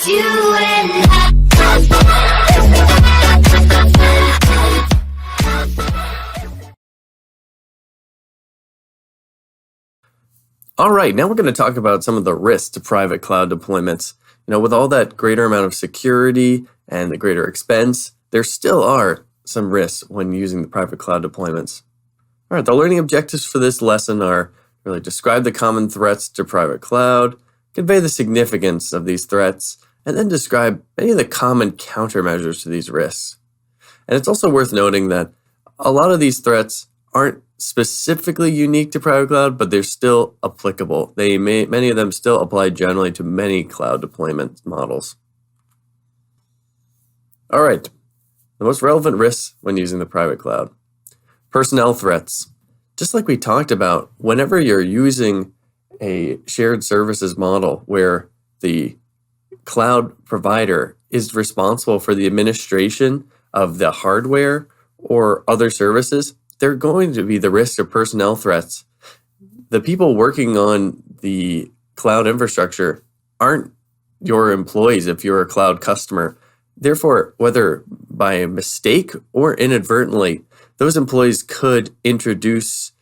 just you and I. All right, now we're going to talk about some of the risks to private cloud deployments. With all that greater amount of security and the greater expense, there still are some risks when using the private cloud deployments. All right, the learning objectives for this lesson are really describe the common threats to private cloud, convey the significance of these threats, and then describe many of the common countermeasures to these risks. And it's also worth noting that a lot of these threats aren't specifically unique to private cloud, but they're still applicable. Many of them still apply generally to many cloud deployment models. All right, the most relevant risks when using the private cloud. Personnel threats. Just like we talked about, whenever you're using a shared services model where the cloud provider is responsible for the administration of the hardware or other services, there are going to be the risk of personnel threats. The people working on the cloud infrastructure aren't your employees if you're a cloud customer. Therefore, whether by mistake or inadvertently, those employees could introduce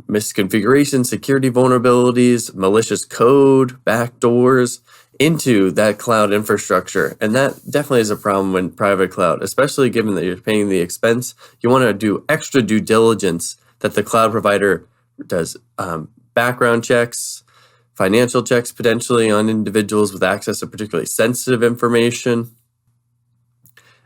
misconfiguration, security vulnerabilities, malicious code, backdoors into that cloud infrastructure. And that definitely is a problem in private cloud, especially given that you're paying the expense. You want to do extra due diligence that the cloud provider does background checks, financial checks potentially on individuals with access to particularly sensitive information.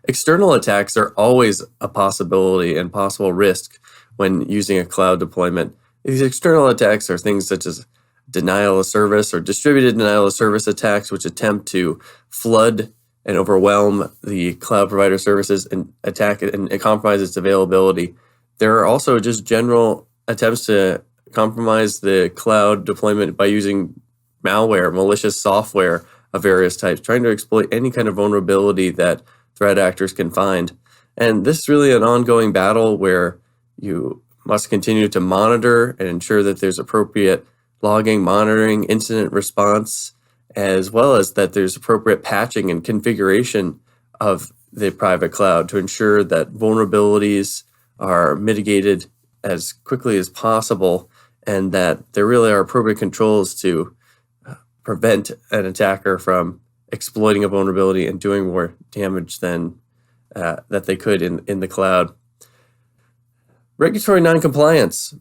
External attacks are always a possibility and possible risk when using a cloud deployment. These external attacks are things such as denial of service or distributed denial of service attacks, which attempt to flood and overwhelm the cloud provider services and attack it and compromise its availability. There are also just general attempts to compromise the cloud deployment by using malware, malicious software of various types, trying to exploit any kind of vulnerability that threat actors can find. And this is really an ongoing battle where you must continue to monitor and ensure that there's appropriate logging, monitoring, incident response, as well as that there's appropriate patching and configuration of the private cloud to ensure that vulnerabilities are mitigated as quickly as possible and that there really are appropriate controls to prevent an attacker from exploiting a vulnerability and doing more damage than that they could in the cloud. Regulatory noncompliance.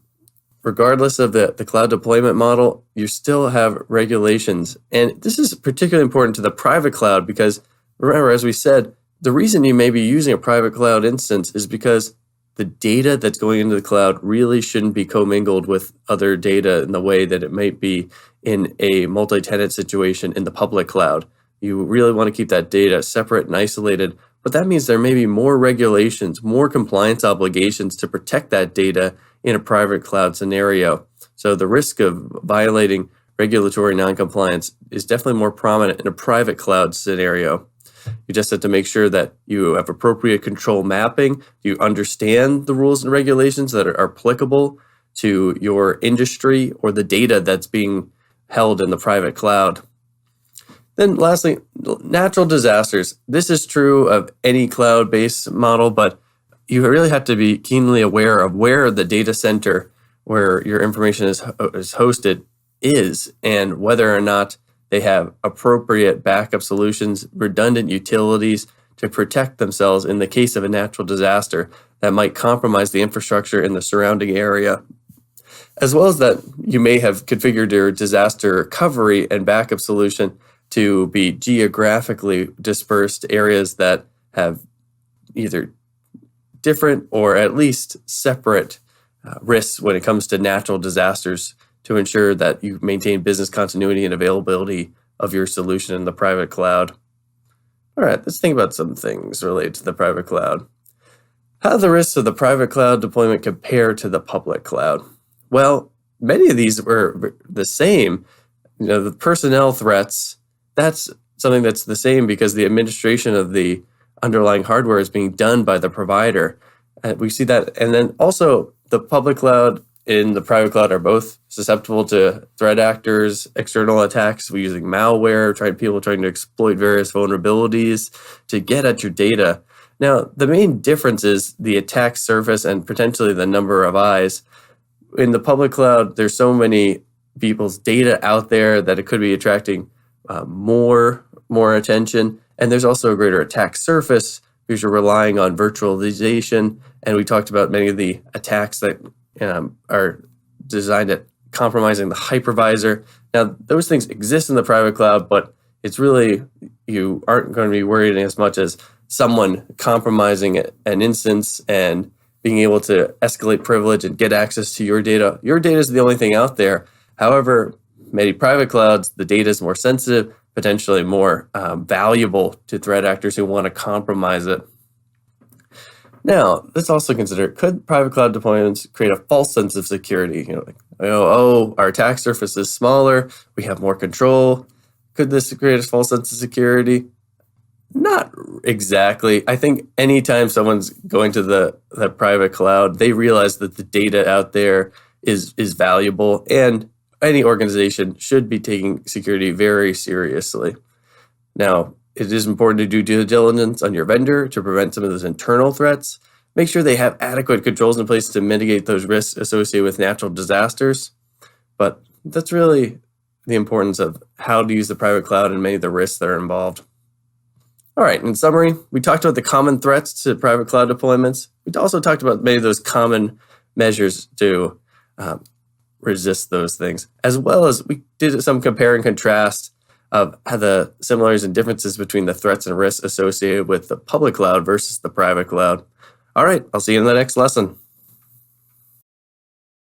Regardless of the cloud deployment model, you still have regulations. And this is particularly important to the private cloud because, remember, as we said, the reason you may be using a private cloud instance is because the data that's going into the cloud really shouldn't be commingled with other data in the way that it might be in a multi-tenant situation in the public cloud. You really want to keep that data separate and isolated, but that means there may be more regulations, more compliance obligations to protect that data in a private cloud scenario. So the risk of violating regulatory noncompliance is definitely more prominent in a private cloud scenario. You just have to make sure that you have appropriate control mapping, you understand the rules and regulations that are applicable to your industry or the data that's being held in the private cloud. Then lastly, natural disasters. This is true of any cloud-based model, but you really have to be keenly aware of where the data center where your information is hosted is and whether or not they have appropriate backup solutions, redundant utilities to protect themselves in the case of a natural disaster that might compromise the infrastructure in the surrounding area. As well as that you may have configured your disaster recovery and backup solution to be geographically dispersed areas that have either different or at least separate risks when it comes to natural disasters to ensure that you maintain business continuity and availability of your solution in the private cloud. All right, let's think about some things related to the private cloud. How do the risks of the private cloud deployment compare to the public cloud? Well, many of these were the same. The personnel threats, that's something that's the same because the administration of the underlying hardware is being done by the provider. We see that. And then also the public cloud in the private cloud are both susceptible to threat actors, external attacks. We're using malware, people trying to exploit various vulnerabilities to get at your data. Now, the main difference is the attack surface and potentially the number of eyes. In the public cloud, there's so many people's data out there that it could be attracting more attention. And there's also a greater attack surface because you're relying on virtualization. And we talked about many of the attacks that are designed at compromising the hypervisor. Now, those things exist in the private cloud, but it's really, you aren't going to be worried as much as someone compromising an instance and being able to escalate privilege and get access to your data. Your data is the only thing out there. However, many private clouds, the data is more sensitive, potentially more valuable to threat actors who want to compromise it. Now, let's also consider, could private cloud deployments create a false sense of security? Our attack surface is smaller, we have more control. Could this create a false sense of security? Not exactly. I think anytime someone's going to the private cloud, they realize that the data out there is valuable, and any organization should be taking security very seriously. Now, it is important to do due diligence on your vendor to prevent some of those internal threats. Make sure they have adequate controls in place to mitigate those risks associated with natural disasters. But that's really the importance of how to use the private cloud and many of the risks that are involved. All right, in summary, we talked about the common threats to private cloud deployments. We also talked about many of those common measures to resist those things, as well as we did some compare and contrast of how the similarities and differences between the threats and risks associated with the public cloud versus the private cloud. All right, I'll see you in the next lesson.